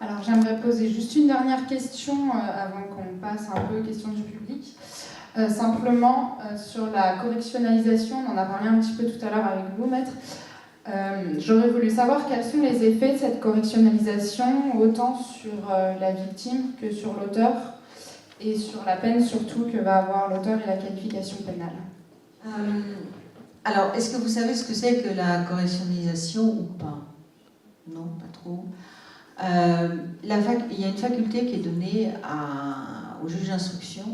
Alors j'aimerais poser juste une dernière question avant qu'on passe un peu aux questions du public. Simplement sur la correctionnalisation, on en a parlé un petit peu tout à l'heure avec vous, maître. J'aurais voulu savoir quels sont les effets de cette correctionnalisation, autant sur la victime que sur l'auteur, et sur la peine surtout que va avoir l'auteur et la qualification pénale. Alors, est-ce que vous savez ce que c'est que la correctionnalisation ou pas? Non, pas trop. Il y a une faculté qui est donnée au juge d'instruction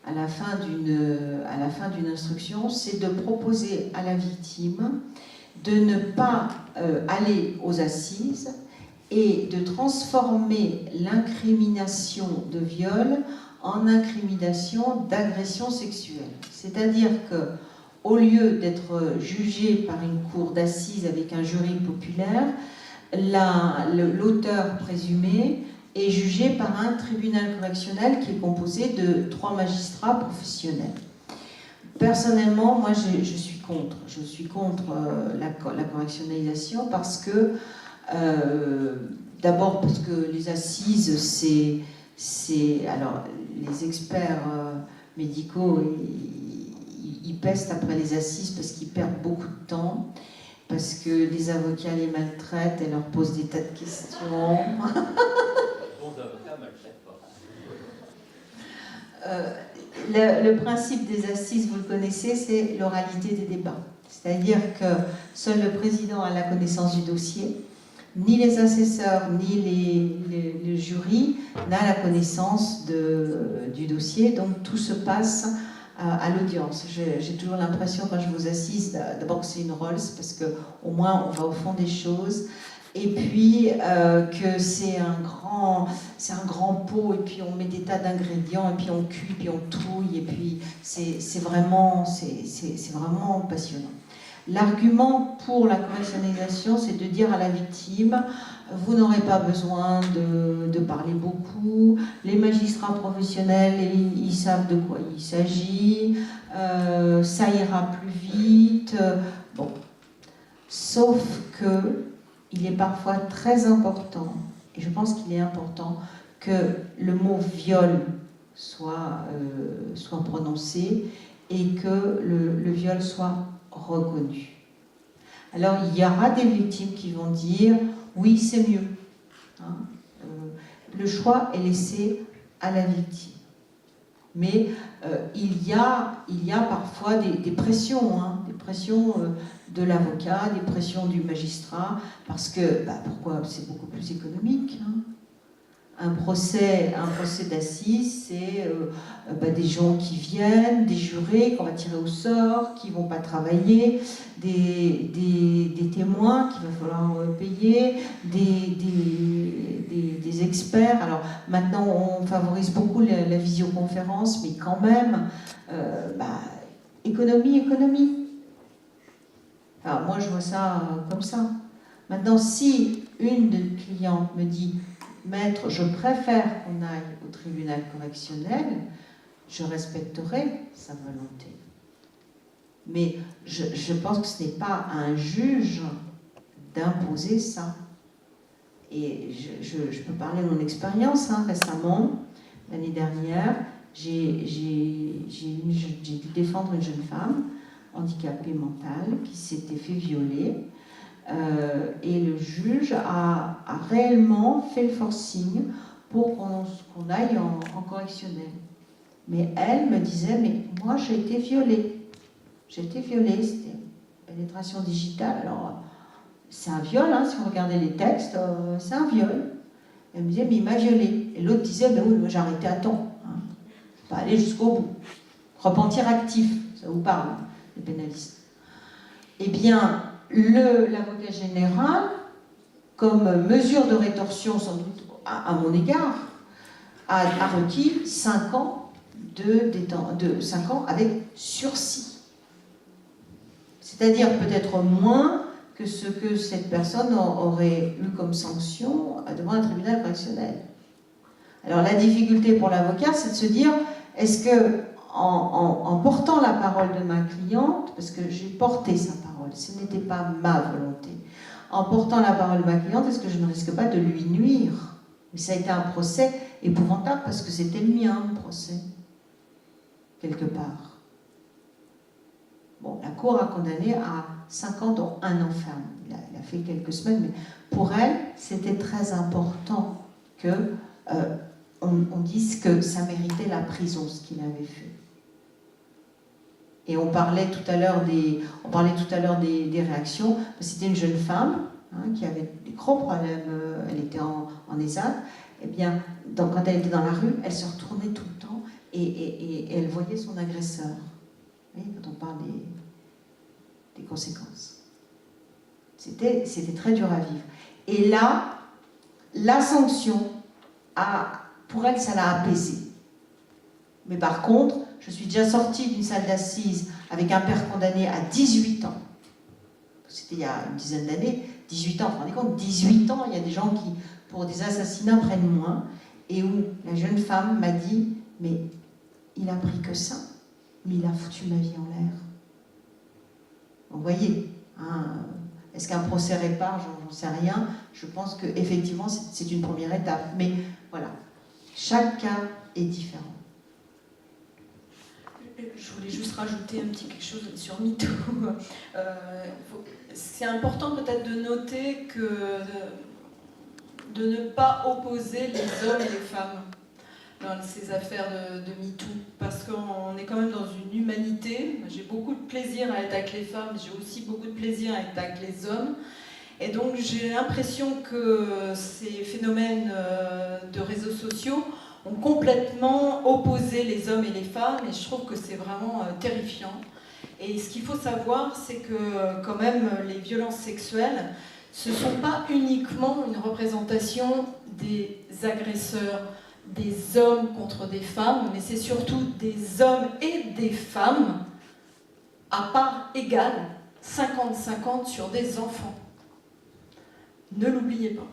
à la fin d'une instruction, c'est de proposer à la victime de ne pas aller aux assises et de transformer l'incrimination de viol en incrimination d'agression sexuelle. C'est-à-dire que au lieu d'être jugé par une cour d'assises avec un jury populaire, l'auteur présumé est jugé par un tribunal correctionnel qui est composé de 3 magistrats professionnels. Personnellement, moi je suis contre. Je suis contre la correctionnalisation parce que, d'abord parce que les assises, alors les experts médicaux, ils pestent après les assises parce qu'ils perdent beaucoup de temps, parce que les avocats les maltraitent et leur posent des tas de questions. Le principe des assises, vous le connaissez, c'est l'oralité des débats. C'est-à-dire que seul le président a la connaissance du dossier, ni les assesseurs, ni le jury n'a la connaissance du dossier, donc tout se passe à l'audience. J'ai toujours l'impression quand je vous assiste, d'abord que c'est une Rolls, parce qu'au moins on va au fond des choses, et puis que c'est un grand pot, et puis on met des tas d'ingrédients, et puis on cuit, puis on touille, et puis c'est vraiment passionnant. L'argument pour la correctionnalisation, c'est de dire à la victime, vous n'aurez pas besoin de parler beaucoup, les magistrats professionnels, ils savent de quoi il s'agit, ça ira plus vite. Bon. Sauf que il est parfois très important, et je pense qu'il est important, que le mot viol soit prononcé et que le viol soit reconnu. Alors il y aura des victimes qui vont dire oui, c'est mieux. Hein, le choix est laissé à la victime. Mais il y a parfois des pressions, hein, des pressions de l'avocat, des pressions du magistrat, parce que, pourquoi? C'est beaucoup plus économique. Hein. Un procès d'assises, c'est des gens qui viennent, des jurés qu'on va tirer au sort, qui ne vont pas travailler, des témoins qu'il va falloir payer, des experts. Alors maintenant, on favorise beaucoup la visioconférence, mais quand même, économie. Alors moi, je vois ça comme ça. Maintenant, si une des clientes me dit maître, je préfère qu'on aille au tribunal correctionnel, je respecterai sa volonté. Mais je pense que ce n'est pas à un juge d'imposer ça. Et je peux parler de mon expérience. Hein, récemment, l'année dernière, j'ai dû défendre une jeune femme handicapée mentale qui s'était fait violer. Et le juge a réellement fait le forcing pour qu'on aille en correctionnel. Mais elle me disait, mais moi j'ai été violée. C'était pénétration digitale. Alors, c'est un viol, hein, si vous regardez les textes, c'est un viol. Elle me disait, mais il m'a violée. Et l'autre disait, ben oui, moi j'ai arrêté à temps. Hein. Pas aller jusqu'au bout. Repentir actif, ça vous parle, les pénalistes. Eh bien, l'avocat général, comme mesure de rétorsion, sans doute à mon égard, a requis 5 ans de 5 ans avec sursis. C'est-à-dire peut-être moins que ce que cette personne aurait eu comme sanction devant un tribunal correctionnel. Alors la difficulté pour l'avocat, c'est de se dire, est-ce que en portant la parole de ma cliente, parce que j'ai porté sa parole, ce n'était pas ma volonté, en portant la parole de ma cliente, est-ce que je ne risque pas de lui nuire? Mais ça a été un procès épouvantable parce que c'était le mien, le procès, quelque part. Bon, la Cour a condamné à 5 ans, dont 1 an ferme. Il a fait quelques semaines, mais pour elle, c'était très important que on dise que ça méritait la prison, ce qu'il avait fait. Et on parlait tout à l'heure des réactions. C'était une jeune femme qui avait des gros problèmes. Elle était en ESAT. Eh bien, quand elle était dans la rue, elle se retournait tout le temps et elle voyait son agresseur. Vous voyez, quand on parle des conséquences. C'était très dur à vivre. Et là, la sanction, pour elle, ça l'a apaisée. Mais par contre, je suis déjà sortie d'une salle d'assises avec un père condamné à 18 ans. C'était il y a une dizaine d'années. 18 ans, vous vous rendez compte, 18 ans, il y a des gens qui, pour des assassinats, prennent moins. Et où la jeune femme m'a dit, mais il a pris que ça, mais il a foutu ma vie en l'air. Vous voyez, est-ce qu'un procès répare? J'en sais rien. Je pense qu'effectivement, c'est une première étape. Mais voilà, chaque cas est différent. Je voulais juste rajouter un petit quelque chose sur MeToo. C'est important peut-être de noter de ne pas opposer les hommes et les femmes dans ces affaires de MeToo, parce qu'on est quand même dans une humanité. J'ai beaucoup de plaisir à être avec les femmes, j'ai aussi beaucoup de plaisir à être avec les hommes. Et donc j'ai l'impression que ces phénomènes de réseaux sociaux ont complètement opposé les hommes et les femmes, et je trouve que c'est vraiment terrifiant. Et ce qu'il faut savoir, c'est que quand même les violences sexuelles, ce ne sont pas uniquement une représentation des agresseurs, des hommes contre des femmes, mais c'est surtout des hommes et des femmes à part égale, 50-50 sur des enfants. Ne l'oubliez pas.